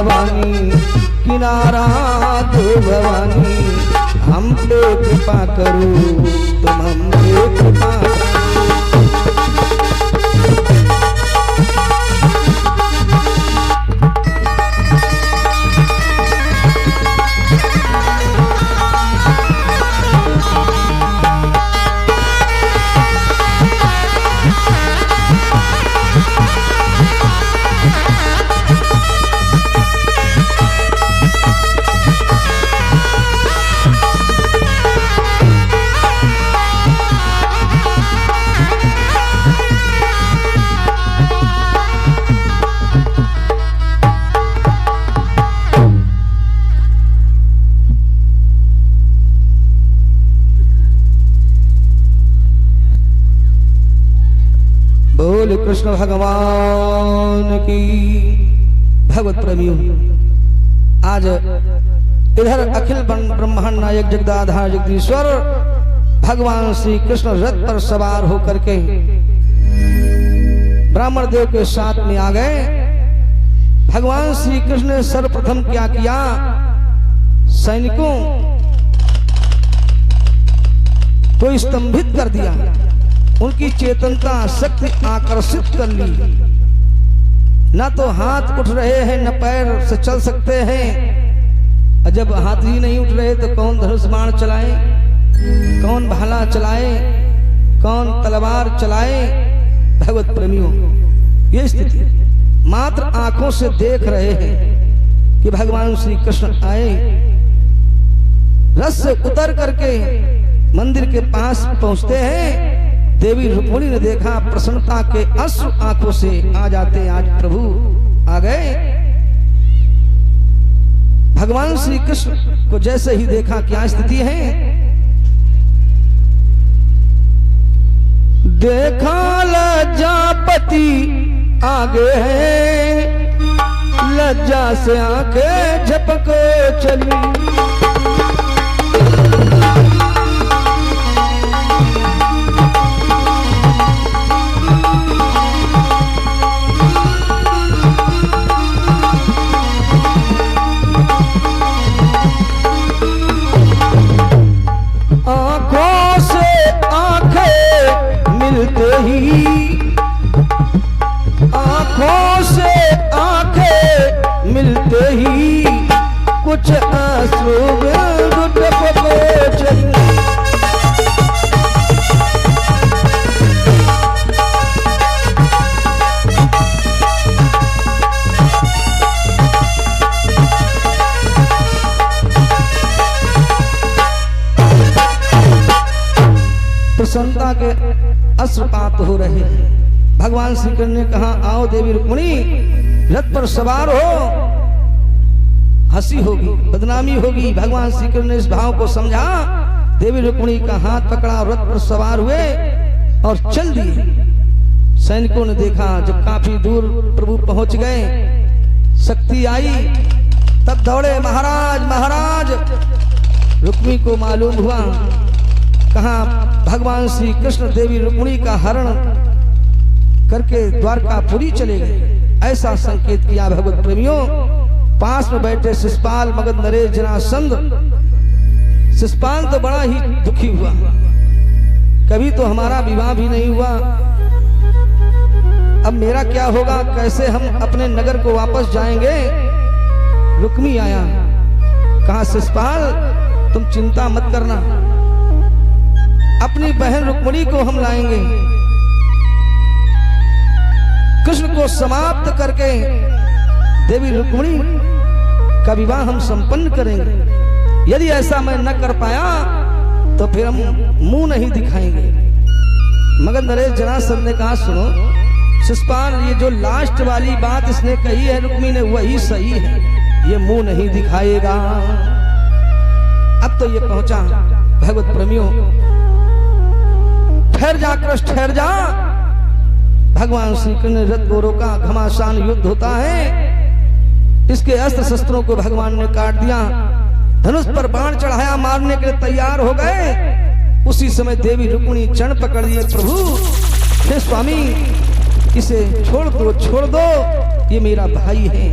भवानी किनारा दो भवानी, हम पे कृपा करो तुम हम पे कृपा करो। कृष्ण भगवान की। भगवत प्रेमियों, आज इधर अखिल ब्रह्मांड नायक जगदाधार जगदीश्वर भगवान श्री कृष्ण रथ पर सवार होकर के ब्राह्मण देव के साथ में आ गए। भगवान श्री कृष्ण ने सर्वप्रथम क्या किया, सैनिकों को स्तंभित कर दिया, उनकी चेतनता शक्ति आकर्षित कर ली। ना तो हाथ उठ रहे हैं, न पैर से चल सकते हैं। जब हाथ ही नहीं उठ रहे तो कौन धनुष बाण चलाए, कौन भाला चलाए, कौन तलवार चलाए। भगवत प्रेमियों, ये स्थिति मात्र आंखों से देख रहे हैं कि भगवान श्री कृष्ण आए। रथ से उतर करके मंदिर के पास पहुंचते हैं। देवी रुक्मिणी ने देखा, प्रसन्नता के अश्रु आंखों से आ जाते, आज प्रभु आ गए। भगवान श्री कृष्ण को जैसे ही देखा, क्या स्थिति है, देखा लज्जापति आगे है, लज्जा से आंखें झपक चली। आंखों से आंखें मिलते ही, आंखों से आंखें मिलते ही कुछ आंसू टपके चले। प्रसन्नता के अश्रुपात हो रहे हैं। भगवान श्री कृष्ण ने कहा, आओ देवी रुक्मिणी, रथ पर सवार हो। हंसी होगी, बदनामी होगी। भगवान श्री कृष्ण ने इस भाव को समझा। देवी रुक्मिणी का हाथ पकड़ा, रथ पर सवार हुए और चल दिए। सैनिकों ने देखा, जब काफी दूर प्रभु पहुंच गए, शक्ति आई, तब दौड़े, महाराज महाराज। रुक्मिणी को मालूम हुआ, कहा भगवान श्री कृष्ण देवी रुक्मिणी का हरण करके द्वारकापुरी चले गए। ऐसा संकेत किया। भगवत प्रेमियों, पास में बैठे शिशुपाल, मगध नरेश, जरासंध। शिशुपाल तो बड़ा ही दुखी हुआ, कभी तो हमारा विवाह भी नहीं हुआ, अब मेरा क्या होगा, कैसे हम अपने नगर को वापस जाएंगे। रुक्मी आया, कहा शिशुपाल तुम चिंता मत करना, अपनी बहन रुक्मिणी को हम लाएंगे। कृष्ण को समाप्त करके देवी रुक्मिणी का विवाह हम संपन्न करेंगे। यदि ऐसा मैं न कर पाया तो फिर हम मुंह नहीं दिखाएंगे। मगध नरेश जरासंध ने कहा, सुनो शिशुपाल, ये जो लास्ट वाली बात इसने कही है रुक्मिणी ने, वही सही है, ये मुंह नहीं दिखाएगा। अब तो ये पहुंचा। भगवत प्रेमियों, ठहर जा कृष्ण, ठहर जा। भगवान श्री कृष्ण ने रथ को रोका। घमासान युद्ध होता है। इसके अस्त्र शस्त्रों को भगवान ने काट दिया, धनुष पर बाण चढ़ाया, मारने के लिए तैयार हो गए। उसी समय देवी रुक्मिणी चरण पकड़ लिए, प्रभु हे स्वामी, इसे छोड़ दो, छोड़ दो, ये मेरा भाई है।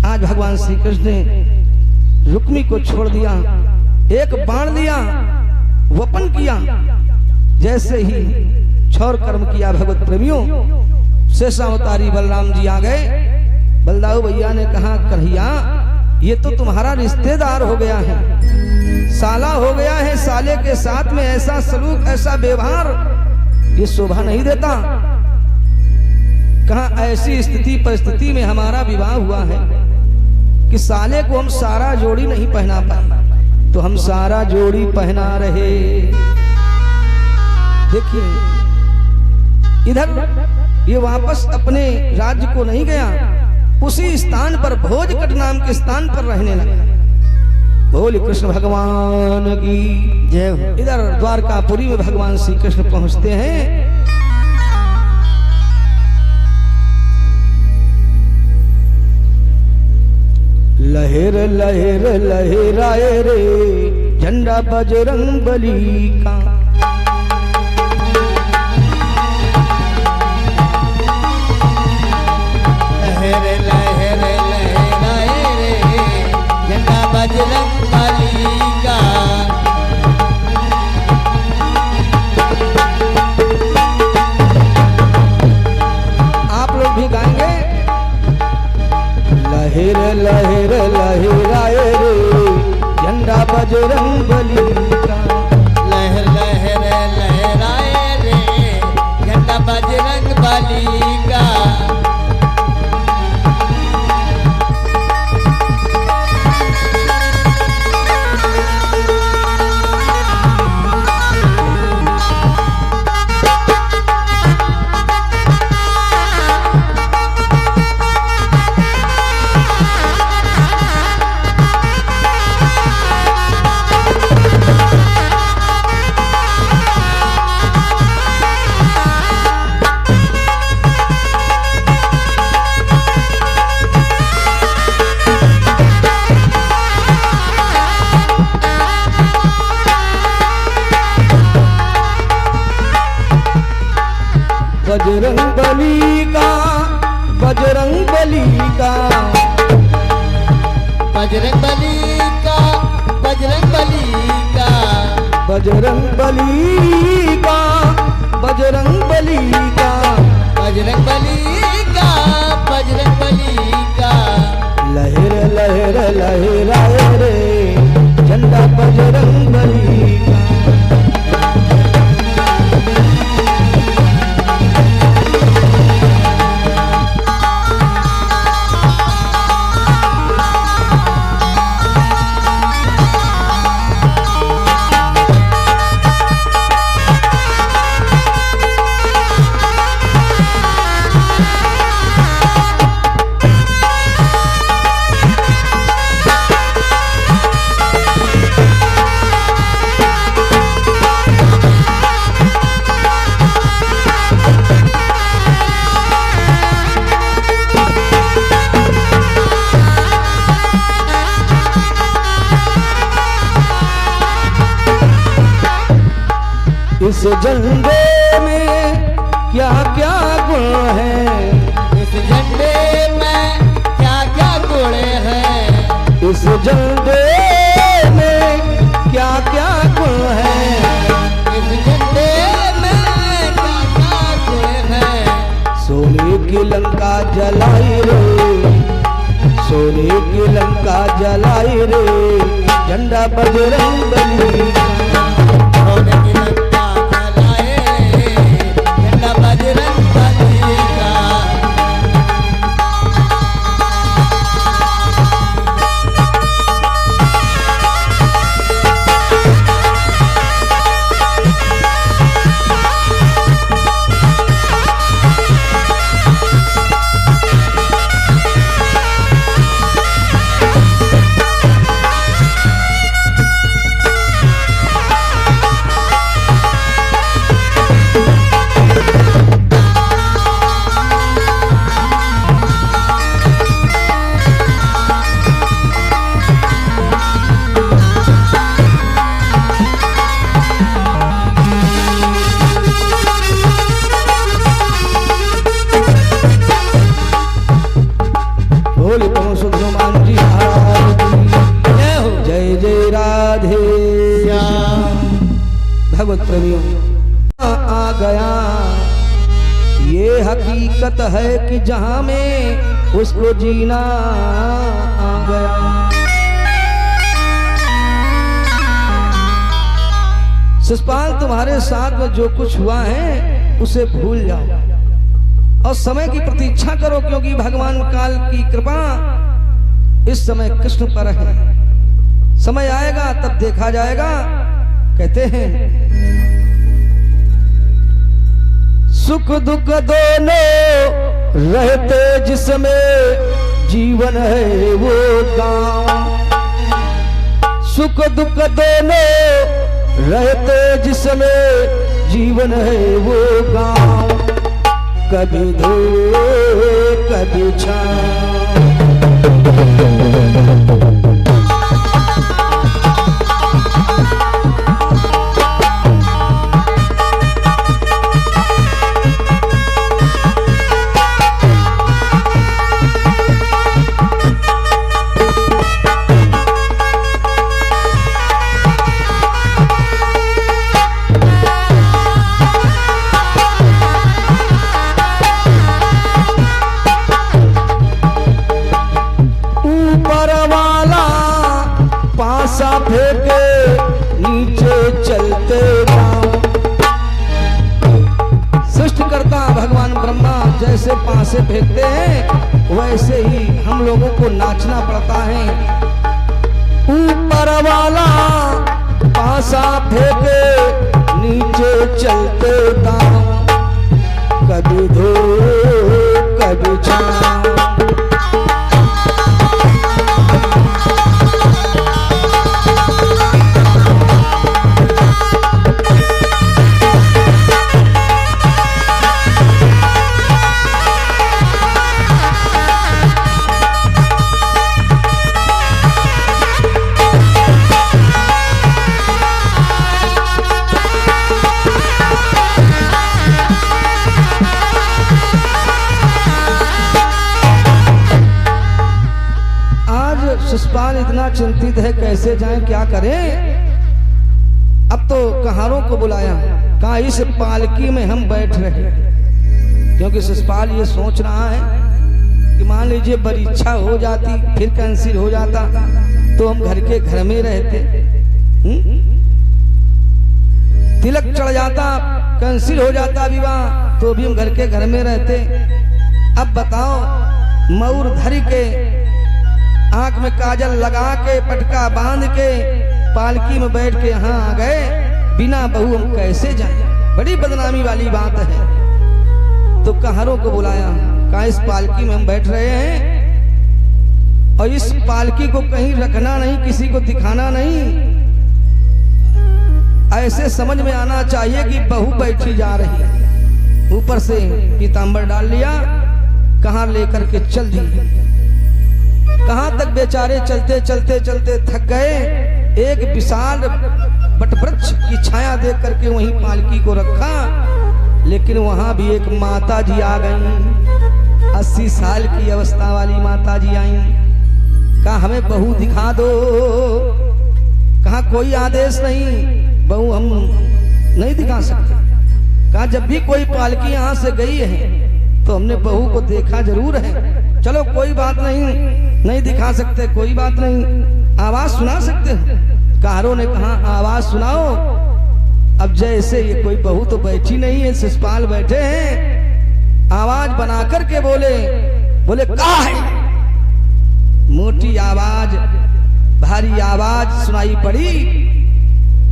आज भगवान श्री कृष्ण ने रुक्मी को छोड़ दिया, एक बाण दिया, वपन किया। जैसे ही क्षौर कर्म किया भगवत प्रेमियों, शेषावतारी बलराम जी आ गए। बलदाऊ भैया ने कहा, कन्हैया ये तो तुम्हारा रिश्तेदार हो गया है, साला हो गया है, साले के साथ में ऐसा सलूक, ऐसा व्यवहार, ये शोभा नहीं देता। कहा ऐसी स्थिति परिस्थिति में हमारा विवाह हुआ है कि साले को हम सारा जोड़ी नहीं पहना पाए, तो हम सारा जोड़ी पहना रहे। देखिए इधर ये वापस अपने राज्य को नहीं गया, उसी स्थान पर भोजकट नाम के स्थान पर रहने लगा। बोल कृष्ण भगवान की जय। इधर द्वारकापुरी में भगवान श्री कृष्ण पहुंचते हैं। लहर लहर लहराए रे झंडा बजरंग बली का। लहर लहर लहराए रे झंडा बजरंग बली का। आप लोग भी गाएंगे। लहर लहर लहराए रे झंडा बजरंग बली का। लहर लहर लहराए रे झंडा बजरंग बली का। बजरंग बली का, बजरंग बली का, बजरंग बली का, बजरंग बली का। बजरंग बली का, बजरंग बली का। बजरंग बली का, बजरंग बली का। लहर लहर लहराए रे झंडा बजरंग बली का। इस झंडे में क्या क्या गुण है, इस झंडे में क्या क्या गुण है। इस झंडे में क्या क्या गुण है। इस झंडे में क्या क्या गुण है। सोने की लंका जलाई रे, सोने की लंका जलाई रे झंडा बजरंग बली का। सोने की लंका जलाए रे झंडा बजरंग बली का। बोल पवन सुंदर भगवत प्रेमियों आ गया, ये हकीकत है कि जहां में उसको जीना आ गया। शिषपाल तुम्हारे साथ में जो कुछ हुआ है उसे भूल जाओ और समय की प्रतीक्षा करो, क्योंकि भगवान काल की कृपा इस समय कृष्ण पर है। समय आएगा तब देखा जाएगा। कहते हैं सुख दुख दोनों रहते जिसमें जीवन है वो गांव, सुख दुख दोनों रहते जिसमें जीवन है वो गांव, कभी धूप कभी छाँव। जैसे पासे फेंकते हैं वैसे ही हम लोगों को नाचना पड़ता है। ऊपर वाला पासा फेंके नीचे चलते दाम, कभी धूप कभी छाँव। शिषपाल इतना चिंतित है, कैसे जाएं क्या करें। अब तो कहारों को बुलाया, कहा इस पालकी में हम बैठ रहे, क्योंकि शिषपाल ये सोच रहा है कि मान लीजिए परीक्षा हो जाती फिर कैंसिल हो जाता तो हम घर के घर में रहते, तिलक चढ़ जाता कैंसिल हो जाता विवाह तो भी हम घर के घर में रहते। अब बताओ मऊर धर के आंख में काजल लगा के पटका बांध के पालकी में बैठ के यहाँ आ गए, बिना बहू हम कैसे जाएं? बड़ी बदनामी वाली बात है। तो कहारों को बुलाया, कहा इस पालकी में हम बैठ रहे हैं और इस पालकी को कहीं रखना नहीं, किसी को दिखाना नहीं, ऐसे समझ में आना चाहिए कि बहू बैठी जा रही है। ऊपर से पीतांबर डाल लिया, कहाँ लेकर के चल दी। कहां तक बेचारे चलते चलते चलते थक गए, एक विशाल वटवृक्ष की छाया देख करके वहीं पालकी को रखा, लेकिन वहां भी एक माता जी आ गई, 80 साल की अवस्था वाली माता जी आई। कहा हमें बहू दिखा दो, कहा कोई आदेश नहीं, बहू हम नहीं दिखा सकते। कहा जब भी कोई पालकी यहां से गई है तो हमने बहू को देखा जरूर है, चलो कोई बात नहीं दिखा सकते, कोई बात नहीं, आवाज सुना सकते हो। कहारों ने कहा आवाज सुनाओ। अब जैसे ये कोई बहू तो बैठी नहीं है, शिषपाल बैठे हैं, आवाज बना करके बोले कहा है। मोटी आवाज भारी आवाज सुनाई पड़ी।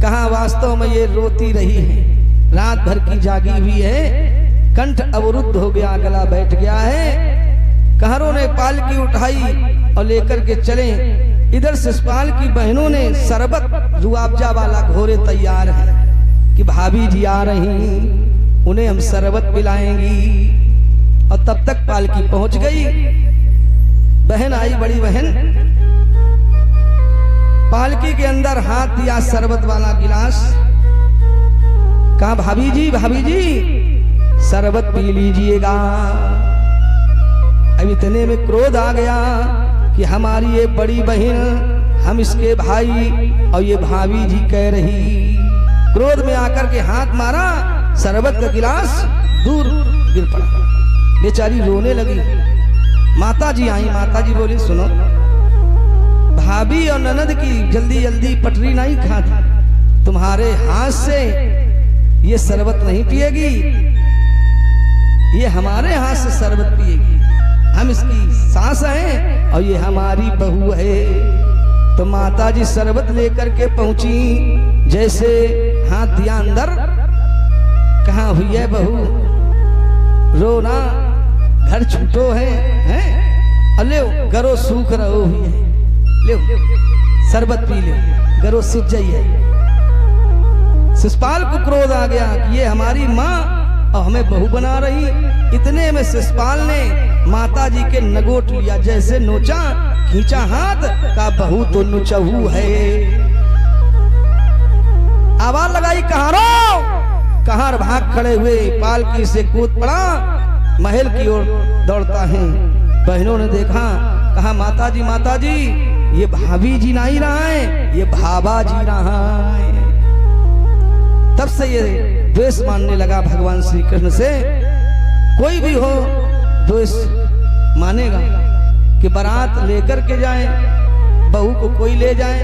कहा वास्तव में ये रोती रही है, रात भर की जागी हुई है, कंठ अवरुद्ध हो गया, गला बैठ गया है। कहारों ने पालकी उठाई और लेकर के चले। इधर शिषपाल की बहनों ने शरबत रुआबजा वाला घोरे तैयार है कि भाभी जी आ रही, उन्हें हम शरबत पिलाएंगी। और तब तक पालकी पहुंच गई। बहन आई, बड़ी बहन, पालकी के अंदर हाथ दिया शरबत वाला गिलास, कहा भाभी जी शरबत पी लीजिएगा। अब इतने में क्रोध आ गया कि हमारी ये बड़ी बहन, हम इसके भाई और ये भाभी जी कह रही क्रोध में आकर के हाथ मारा, शरबत का गिलास दूर गिर पड़ा। बेचारी रोने लगी। माता जी आई, माता जी बोली सुनो, भाभी और ननद की जल्दी जल्दी पटरी नहीं खाती, तुम्हारे हाथ से ये शरबत नहीं पिएगी, ये हमारे हाथ से शरबत पिएगी। हम इसकी सास हैं और ये हमारी बहू है। तो माता जी शरबत लेकर के पहुंची, जैसे हाथ दिया अंदर, कहाँ हुई है बहू, रोना, घर छूटो है? अले गरो सूख रहो हुई है, ले शरबत पी ले, गरो सूख जाइए। शिषपाल को क्रोध आ गया कि ये हमारी माँ और हमें बहू बना रही। इतने में शिषपाल ने माता जी के नगोट लिया, जैसे नोचा, खींचा हाथ, का बहू तो नुचहू है। आवाज लगाई, कहां रो, कहां भाग खड़े हुए, पालकी से कूद पड़ा, महल की ओर दौड़ता है। बहनों ने देखा, कहा माता जी ये भाभी जी नहीं रहा है, ये भाबा जी रहा है। तब से ये द्वेष मानने लगा भगवान श्री कृष्ण से। कोई भी हो द्वेष मानेगा कि बारात लेकर के जाए, बहू को कोई ले जाए,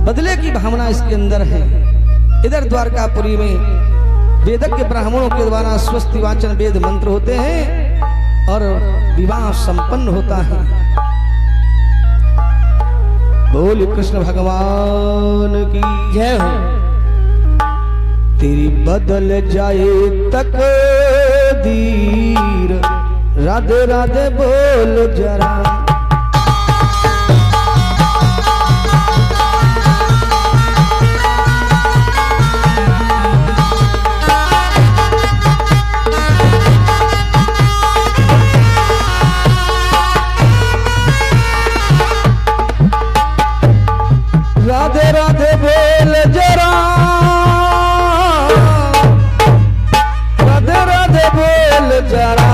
बदले की भावना इसके अंदर है। इधर द्वारकापुरी में वेदज्ञ ब्राह्मणों के द्वारा स्वस्ति वाचन वेद मंत्र होते हैं और विवाह संपन्न होता है। बोल कृष्ण भगवान की जय हो। तेरी बदल जाए तकदीर, राधे राधे बोल जरा। राधे राधे बोल जरा, राधे राधे बोल जरा,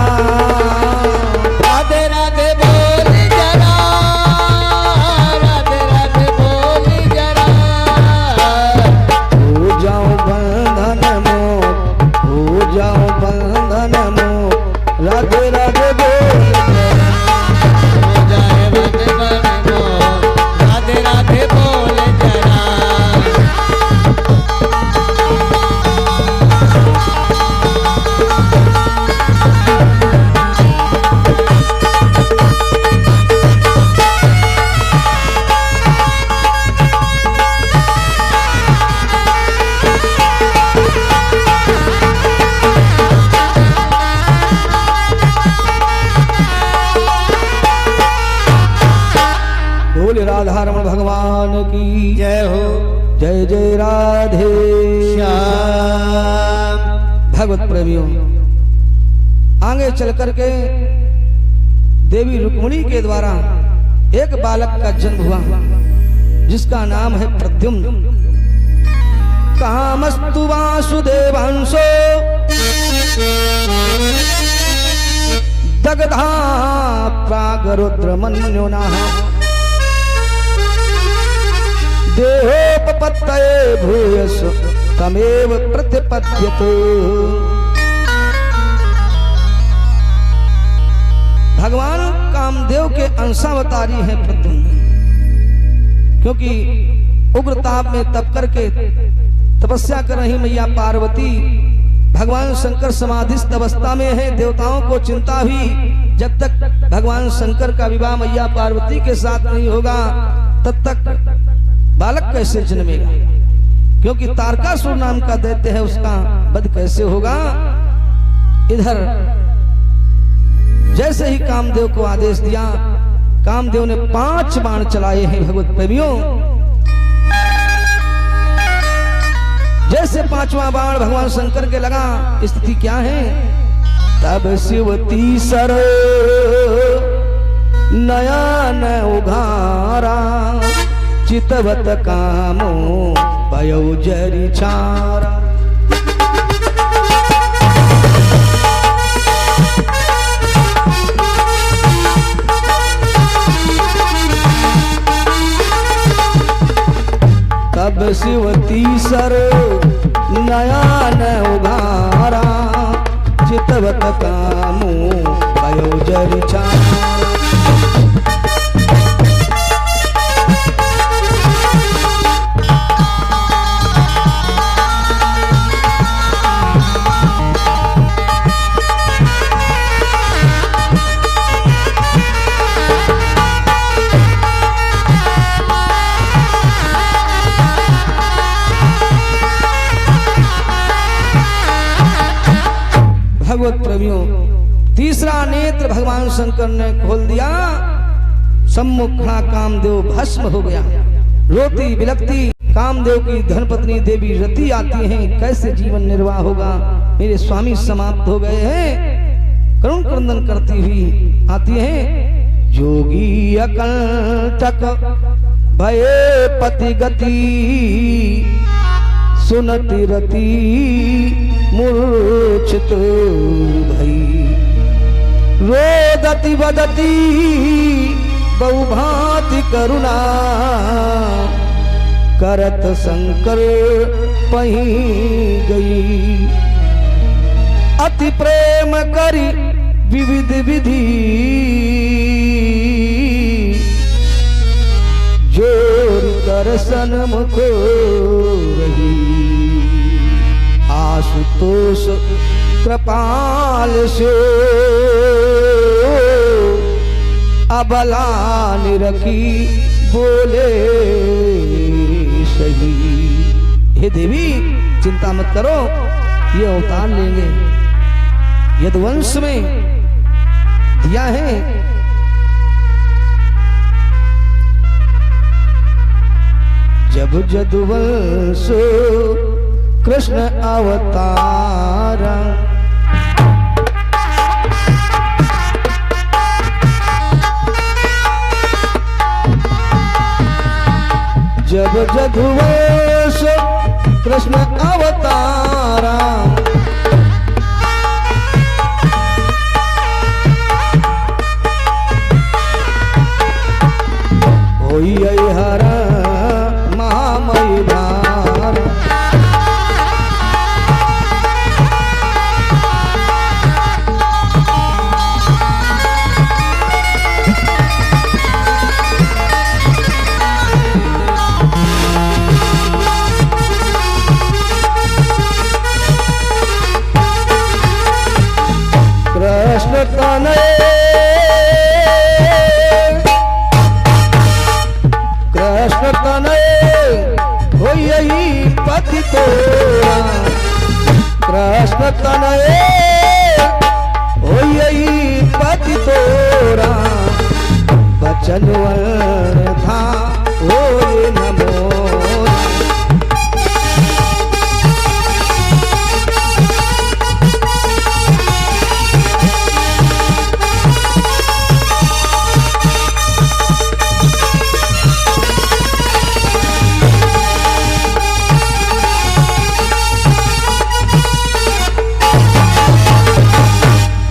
राधे राधे बोल जरा, राधे राधे बोल जरा। हो जाओ बंधन मोक्ष, हो जाओ बंधन मोक्ष, राधे राधे बोल जरा। हो जाए बंधन मोक्ष, राधे राधे बोल जरा। बोल राधा रमण भगवान की जय हो। जय जय राधे श्याम। भगवत प्रेमियों, आगे चल करके देवी रुक्मिणी के द्वारा एक बालक का जन्म हुआ, जिसका नाम है प्रद्युम्न। कामस्तु वासुदेवांशो दग्धा प्रागरुद्रमन्युना देहोपपत्तये भूयस तमेव प्रतिपद्यते। भगवान कामदेव के अंशावतारी हैं प्रद्युम्न, क्योंकि उग्र ताप में तप करके तपस्या कर रही मैया पार्वती, भगवान शंकर समाधिस्थ अवस्था में है। देवताओं को चिंता हुई, जब तक भगवान शंकर का विवाह मैया पार्वती के साथ नहीं होगा तब तक बालक कैसे जन्मेगा, क्योंकि तारकासुर नाम का दैत्य है, उसका वध कैसे होगा। इधर जैसे ही कामदेव को आदेश दिया, कामदेव ने 5 बाण चलाए हैं। भगवत प्रेमियों, जैसे 5वां बाण भगवान शंकर के लगा, स्थिति क्या है। तब शिव तीसर नयन उघारा, चितवत कामो पयौ जरि छारा। तब अब शिव तीसर नयन उघारा चितवत कामू वयोजर छारा। भगवत प्रेमियों, तीसरा नेत्र भगवान शंकर ने खोल दिया। सम्मुख खड़ा कामदेव भस्म हो गया। रोती बिलखती कामदेव की धर्मपत्नी देवी रति आती हैं, कैसे जीवन निर्वाह होगा, मेरे स्वामी समाप्त हो गए हैं। करुण क्रंदन करती हुई आती हैं। जोगी अकंटक भये पति गति सुनति रति मूर्छित भई रोदति वदति बहुभांति करुणा करत शंकर पही गई। अति प्रेम करी विविध विधि जोर दर्शन मुख रही। आशुतोष कृपाल से अबला निरखी बोले सही। हे देवी चिंता मत करो, ये अवतार लेंगे, यदुवंश में दिया है। जब यदुवंश कृष्ण अवतार जब यदुवंश कृष्ण अवतारा होई हर महामयी भार। कृष्ण तनय कृष्ण तनय होई पति तोरा। कृष्ण तनय होई पति तोरा। बचन था होए नमो।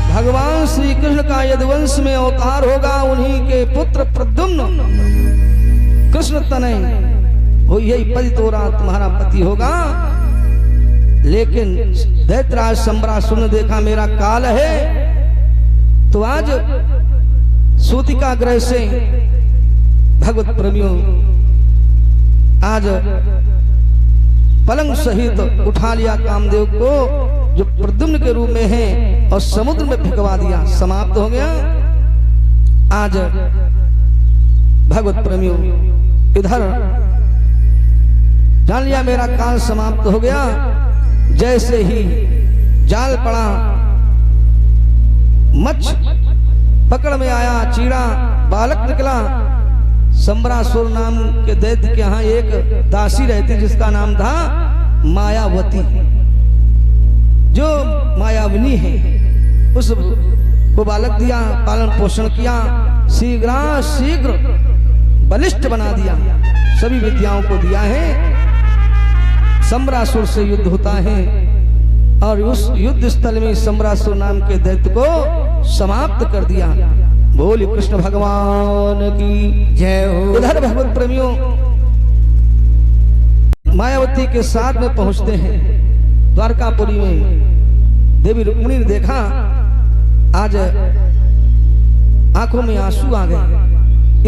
भगवान श्री कृष्ण का यदुवंश में अवतार होगा। उन्हीं के पुत्र प्रद्युम्न कृष्ण तनय हो यही पति तोरा तुम्हारा पति होगा। लेकिन दैत्यराज सम्रासुर ने देखा मेरा काल है, तो आज सूतिका ग्रह से भगवत प्रेमियों आज पलंग सहित उठा लिया कामदेव को, जो प्रद्युम्न के रूप में है, और समुद्र में फेंकवा दिया। समाप्त हो गया। आज भगवत प्रेमियों इधर जान लिया मेरा काल समाप्त हो गया। जैसे ही जाल पड़ा, मच्छ पकड़ में आया, चीड़ा बालक निकला। सम्रासुर नाम के दैत्य के यहाँ एक दासी रहती जिसका नाम था मायावती, जो मायाविनी है। उस को बालक दिया, पालन पोषण किया, शीघ्र बलिष्ठ बना दिया, सभी विद्याओं को दिया है। सम्रासुर से युद्ध होता है और उस युद्ध स्थल में सम्रासुर नाम के दैत्य को समाप्त कर दिया। बोले कृष्ण भगवान की जय हो। उधर भगवत प्रेमियों मायावती के साथ में पहुंचते हैं द्वारकापुरी में। देवी रुक्मिणी ने देखा आज आंखों में आंसू आ गए,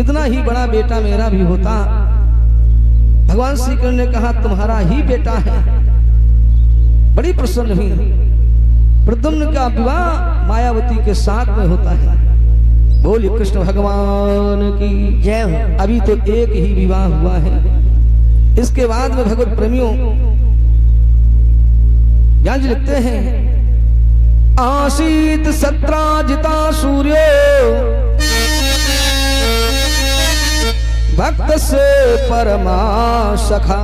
इतना ही बड़ा बेटा मेरा भी होता। भगवान श्री कृष्ण ने कहा तुम्हारा ही बेटा है। बड़ी प्रसन्न हुई। प्रद्युम्न का विवाह मायावती के साथ में होता है। बोलिए कृष्ण भगवान की जय हो। अभी तो एक ही विवाह हुआ है, इसके बाद में भगवत प्रेमियों ज्ञान जी लिखते हैं आसीत सत्राजिता सूर्यो भक्त से परमा सखा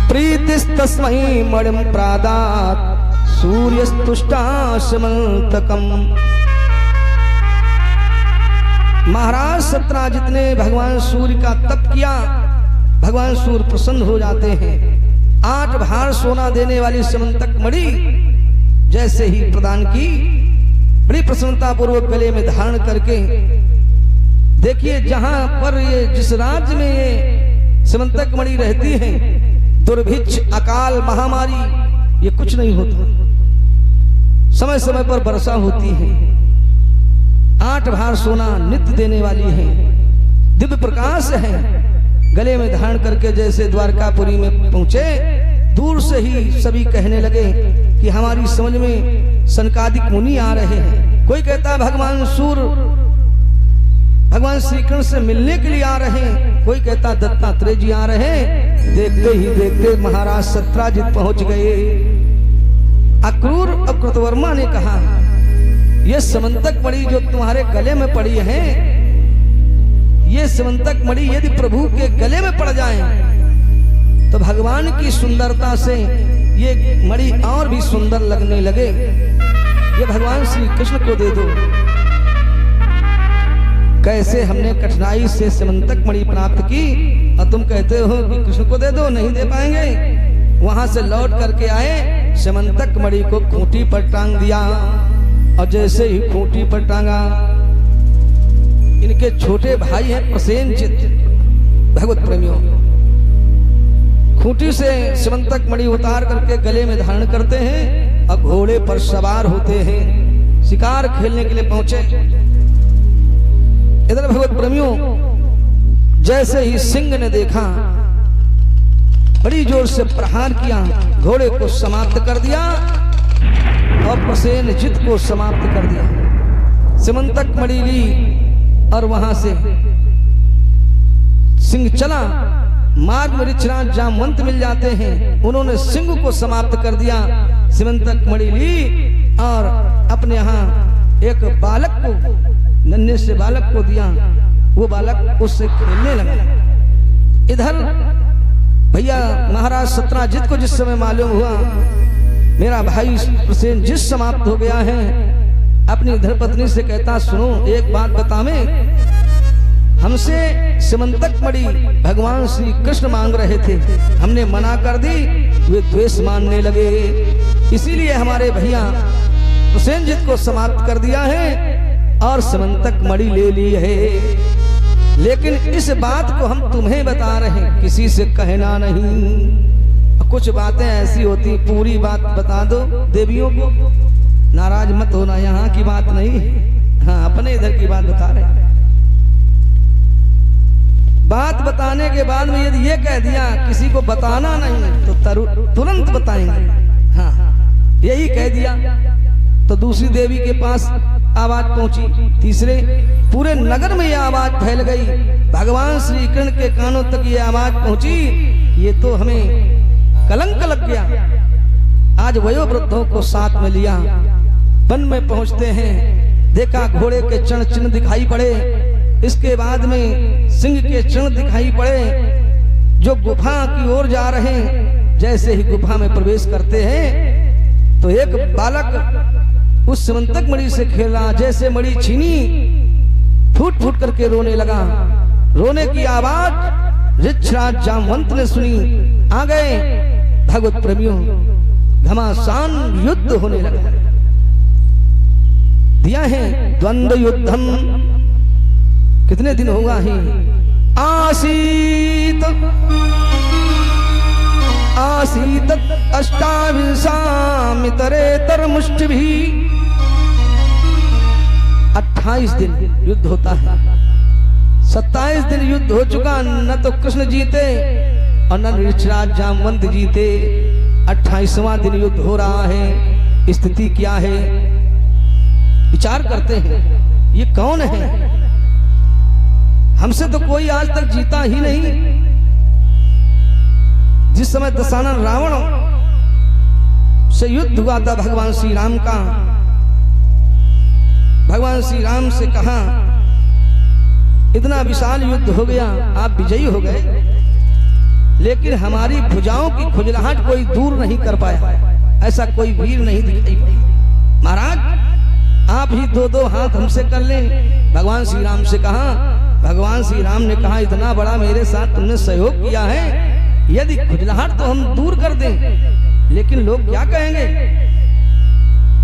प्रीतिस्तस्मै मणिं प्रादात् सूर्यस्तुष्टाशमन्तकम्। महाराज सत्राजित ने भगवान सूर्य का तप किया, भगवान सूर्य प्रसन्न हो जाते हैं। 8 भार सोना देने वाली समंतक मणि जैसे ही प्रदान की, बड़ी प्रसन्नता पूर्वक गले में धारण करके, देखिए जहां पर ये जिस राज्य में ये समंतक मणि रहती है, दुर्भिक्ष अकाल महामारी ये कुछ नहीं होता, समय समय पर वर्षा होती है। 8 भार सोना नित्य देने वाली है, दिव्य प्रकाश है। गले में धारण करके जैसे द्वारकापुरी में पहुंचे, दूर से ही सभी कहने लगे कि हमारी समझ में सनकादिक मुनि आ रहे हैं। कोई कहता भगवान सूर्य भगवान श्री कृष्ण से मिलने के लिए आ रहे हैं, कोई कहता दत्तात्रेय जी आ रहे हैं। देखते ही देखते महाराज सत्राजित पहुंच गए। अक्रूर और कृतवर्मा ने कहा ये समंतक मणि जो तुम्हारे गले में पड़ी है, ये समंतक मणि यदि प्रभु के गले में पड़ जाए तो भगवान की सुंदरता से ये मणि और भी सुंदर लगने लगे। ये भगवान श्री कृष्ण को दे दो। कैसे हमने कठिनाई से समंतक मणि प्राप्त की और तुम कहते हो कि कृष्ण को दे दो, नहीं दे पाएंगे। वहां से लौट करके आए, समंतक मणि को खूंटी पर टांग दिया और जैसे ही खूंटी पर टांगा, इनके छोटे भाई हैं प्रसेनजित भगवत प्रेमियों, खूंटी से समंतक मणि उतार करके गले में धारण करते हैं और घोड़े पर सवार होते हैं, शिकार खेलने के लिए पहुंचे। इधर भगवत प्रेमियों जैसे ही सिंह ने देखा, बड़ी जोर से प्रहार किया, घोड़े को समाप्त कर दिया और प्रसेनजित को समाप्त कर दिया। समंतक मणि ली और वहां से सिंह चला। मार्ग में ऋक्षराज जामवंत मिल जाते हैं, उन्होंने सिंह को समाप्त कर दिया। समंतक मणि ली और अपने यहाँ एक बालक को, नन्हे से बालक को दिया। वो बालक उससे खेलने लगा। इधर भैया महाराज सत्राजित को जिस समय मालूम हुआ मेरा भाई प्रसेनजित समाप्त हो गया है, अपनी धर्मपत्नी से कहता सुनो एक बात बतावें, हमसे समंतक मणि भगवान श्री कृष्ण मांग रहे थे, हमने मना कर दी, वे द्वेष मानने लगे, इसीलिए हमारे भैया प्रसेनजित को समाप्त कर दिया है और समंतक मणि ले ली है। लेकिन इस बात को हम तुम्हें बता रहे हैं, किसी से कहना नहीं। कुछ बातें ऐसी होती, पूरी बात बता दो देवियों को, नाराज मत होना, यहाँ की बात नहीं, हाँ अपने इधर की बात बता रहे हैं। बात बताने के बाद में यदि ये कह दिया किसी को बताना नहीं तो तुरंत बताएंगे, हाँ यही कह दिया तो दूसरी देवी के पास आवाज पहुंची, तीसरे पूरे नगर में यह आवाज फैल गई, भगवान श्री कृष्ण के कानों तक ये आवाज पहुंची, ये तो हमें कलंक लग गया। आज वयोवृद्धों को साथ में लिया, वन में पहुंचते हैं, देखा घोड़े के चरण चिन्ह दिखाई पड़े, इसके बाद में सिंह के चिन्ह दिखाई पड़े जो गुफा की ओर जा रहे हैं। जैसे ही गुफा में प्रवेश करते हैं तो एक बालक उस समंतक मणि से खेला, जैसे मणि छीनी फूट फूट करके रोने लगा। रोने की आवाज ऋक्षराज जामवंत ने सुनी, आ गए भगवत प्रेमियों, घमासान युद्ध होने लगा। दिया है द्वंद्व युद्धम, कितने दिन होगा ही आसीत आसीत अष्टाविंशामितरेतरमुष्टिभिः 28 दिन युद्ध होता है। 27 दिन युद्ध हो चुका, न तो कृष्ण जीते और न ऋषराज जामवंत जीते। 28वां दिन युद्ध हो रहा है। स्थिति क्या है? विचार करते हैं, ये कौन है? हमसे तो कोई आज तक जीता ही नहीं। जिस समय दशानन रावण से युद्ध हुआ था भगवान श्री राम का, भगवान श्री राम से कहा, इतना विशाल युद्ध हो गया, आप विजयी हो गए, लेकिन हमारी भुजाओं की खुजलाहट कोई दूर नहीं कर पाया, ऐसा कोई वीर नहीं दिखाई पड़ा। महाराज, आप ही दो दो हाथ हमसे कर लें। भगवान श्री राम से कहा, भगवान श्री राम ने कहा, इतना बड़ा मेरे साथ तुमने सहयोग किया है, यदि खुजलाहट तो हम दूर कर दें, लेकिन लोग क्या कहेंगे?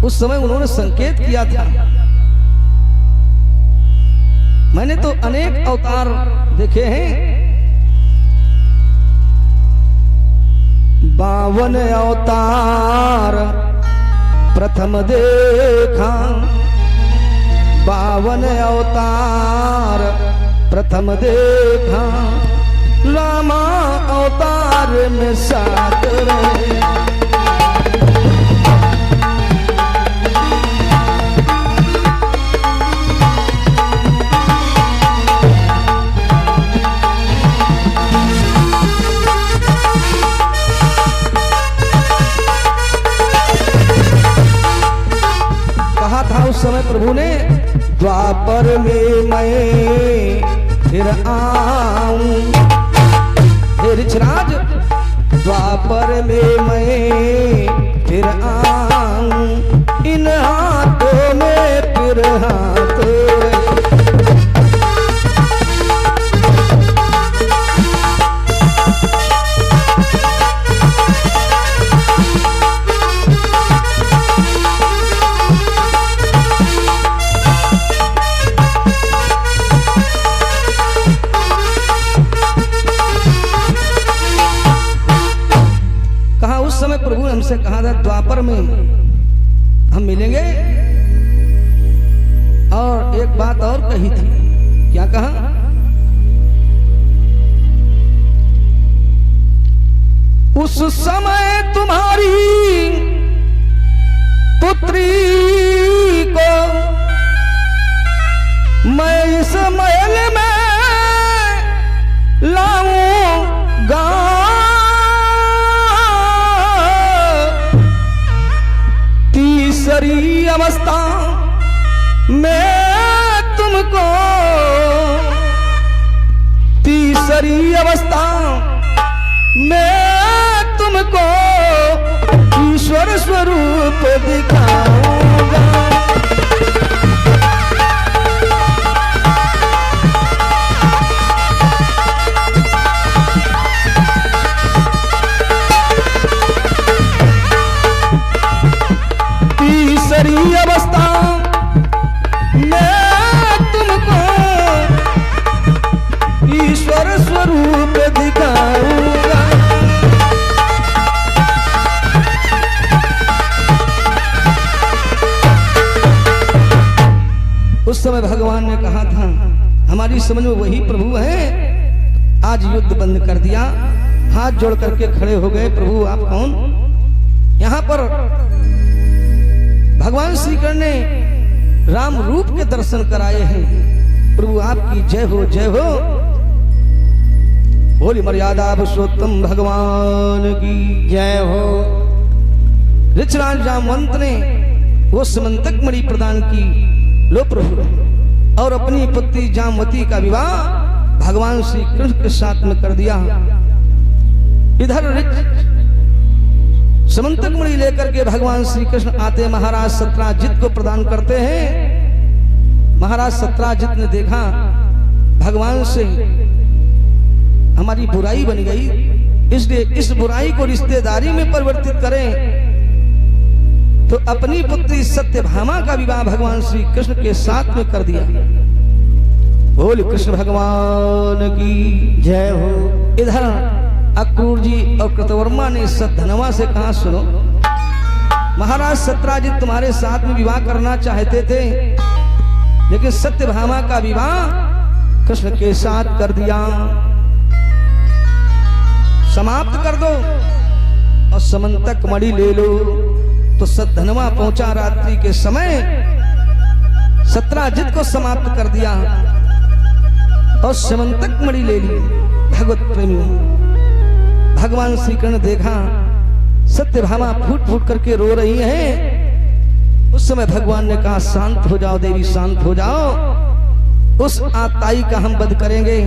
उस समय उन्होंने संकेत किया था, मैंने तो अनेक अवतार देखे हैं, 52 अवतार प्रथम देखा, 52 अवतार प्रथम देखा, रामा अवतार में साथ रहे। कहा था उस समय प्रभु ने, द्वापर में मैं फिर आऊं, हे ऋषराज, द्वापर में मैं फिर आऊं, इन हाथों में फिर हाथ रहे। प्रभु ने हमसे कहा था, द्वापर में हम मिलेंगे। और एक बात और कही थी, क्या कहा? उस समय तुम्हारी पुत्री को मैं इस महल में लाऊंगा, तीसरी अवस्था में तुमको, तीसरी अवस्था में तुमको ईश्वर स्वरूप दिखाऊंगा। तीसरी अवस्था में तुमको ईश्वर स्वरूप दिखाऊंगा। उस समय भगवान ने कहा था, हमारी समझ में वही प्रभु है। आज युद्ध बंद कर दिया, हाथ जोड़ करके खड़े हो गए, प्रभु आप कौन? यहाँ पर भगवान श्री कृष्ण ने राम रूप के दर्शन कराए हैं। प्रभु आपकी जय हो, जय हो। बोली मर्यादा पुरुषोत्तम भगवान की जय हो। ऋषराज जामवंत ने वो समंतक मणि प्रदान की, लो प्रभु, और अपनी पुत्री जामवती का विवाह भगवान श्री कृष्ण के साथ में कर दिया। इधर समंतक मणि लेकर के भगवान श्री कृष्ण आते महाराज सत्राजित को प्रदान करते हैं। महाराज सत्राजित ने देखा भगवान से हमारी बुराई बन गई, इसलिए इस बुराई को रिश्तेदारी में परिवर्तित करें। तो अपनी पुत्री सत्यभामा का विवाह भगवान श्री कृष्ण के साथ में कर दिया। बोल कृष्ण भगवान की जय हो। इधर अक्रूर जी और कृतवर्मा ने सद्धनवा से कहा, सुनो महाराज सत्राजित तुम्हारे साथ में विवाह करना चाहते थे, लेकिन सत्यभामा का विवाह कृष्ण के साथ कर दिया, समाप्त कर दो और समंतक मणि ले लो। तो सद्धनवा पहुंचा रात्रि के समय, सत्राजित को समाप्त कर दिया और समंतक मणि ले ली। भगवत प्रेमी भगवान श्री कृष्ण देखा सत्यभामा फूट फूट करके रो रही है। उस समय भगवान ने कहा, शांत हो जाओ देवी, शांत हो जाओ, उस आताई का हम वध करेंगे।